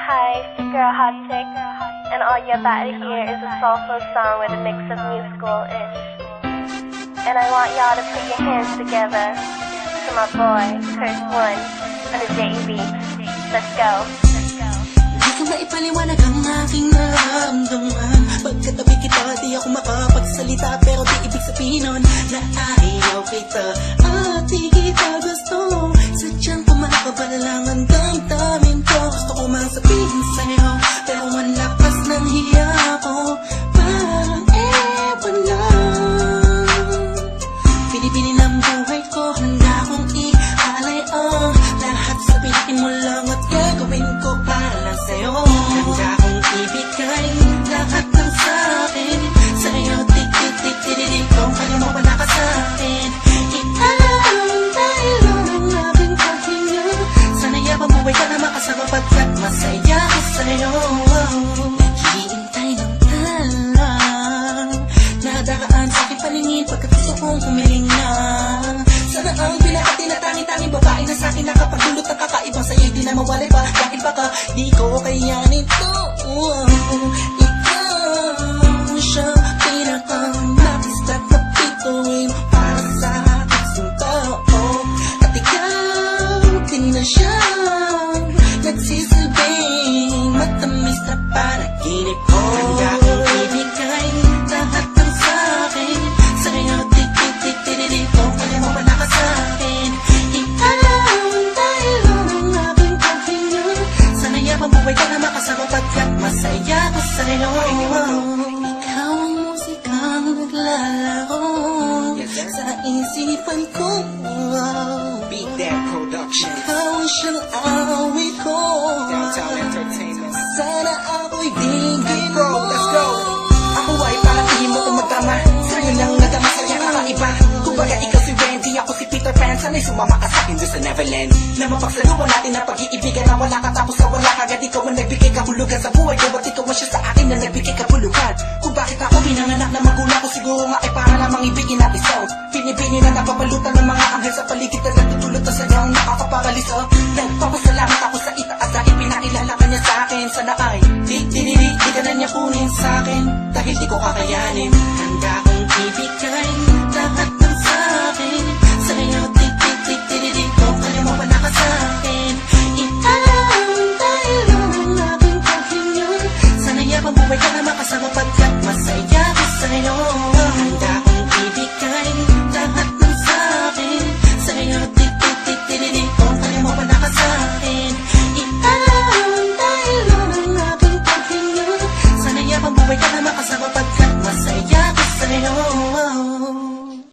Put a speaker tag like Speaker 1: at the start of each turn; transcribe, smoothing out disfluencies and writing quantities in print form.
Speaker 1: Hi, it's your girl Hot Chick, and all you're about to hear is a soulful song with a mix of musical-ish. And I want y'all to put your hands together to my boy, Curse One, on the JB. Let's go.
Speaker 2: Di ko maipaliwanag ang aking nararamdaman. Pagkatabi kita, di ako makapagsalita, pero di ibig sabihin nun na ayaw kita at di kita gusto. Sadyang kumakabalang ang damdamin ko. Gusto ko mang sabihin sa'yo, pero malakas ng hiya ko. Parang ewan lang. Pinipili ng buhay ko, handa akong ialay ang lahat. Sabihin mo lang at gagawin ko para lang sa'yo. Handa akong ibigay lahat ng sa'kin sa'yo. Tik-tik-tik-tik-tik kung kaya mo wala ka sa'kin. Ialay dahil lang ang aking paghinga. Sana'y mabuhay ka na makasama pagkat masaya ko sa'yo. Hihintay ng talang nadaraan sa aking paningin pagkat gusto kong humiling na. Sana ang pinakatinatangin-tanging babae na sa'kin nakapagdulot ng kakaibang sa'yo di na mawalay pa. Bakit baka di ko kaya nito? Ikaw siya pinaka-napis at napituin para sa aking tao. At ikaw din na siya nagsisilbing matamis na panaginip ko. Handa kong ibigay lahat ng sa'kin sa'yo. Tik-tik-tik-tik-tik kung kaya mo wala ka sa'kin. Ikaw dahil lang ang aking paghinga. Sana'y mabuhay ka na makasama pagkat masaya ko sa'yo. Ikaw ang musikang naglalaro sa isipan ko.
Speaker 3: Beat That Productions,
Speaker 2: Ikaw ang siyang awit ko.
Speaker 3: Downtown Entertainment.
Speaker 2: Sana ako'y bigyan
Speaker 3: Bro,
Speaker 2: mo.
Speaker 3: let's go. Ako ay parang ihim mo kung magtama. Sa'yo lang nagama sa'yo kakaiba. Kumbaga ikaw si Wendy, ako si Peter Pan. Sana'y sumama ka sa'kin doon sa Neverland. Na mapagsaluhan natin ang pag-iibigan na wala ka tapos na wala kagad. Ikaw ang nagbigay kahulugan sa buhay ko. Ba't ikaw ang siya sa akin na nagbigay kahulugan? Kung bakit ako pinanganak na magulang ko, siguro nga ay para lamang ibigin natin so. Pinipini na napapalutan ng mga anghel sa paligid na nagtutulot na sadyang nakakaparaliso. Nagpapasalamat ako sa itaas dahil pinakilala ka niya sa'kin. Sana ay di ka na niya kunin sa'kin dahil di ko kakayanin.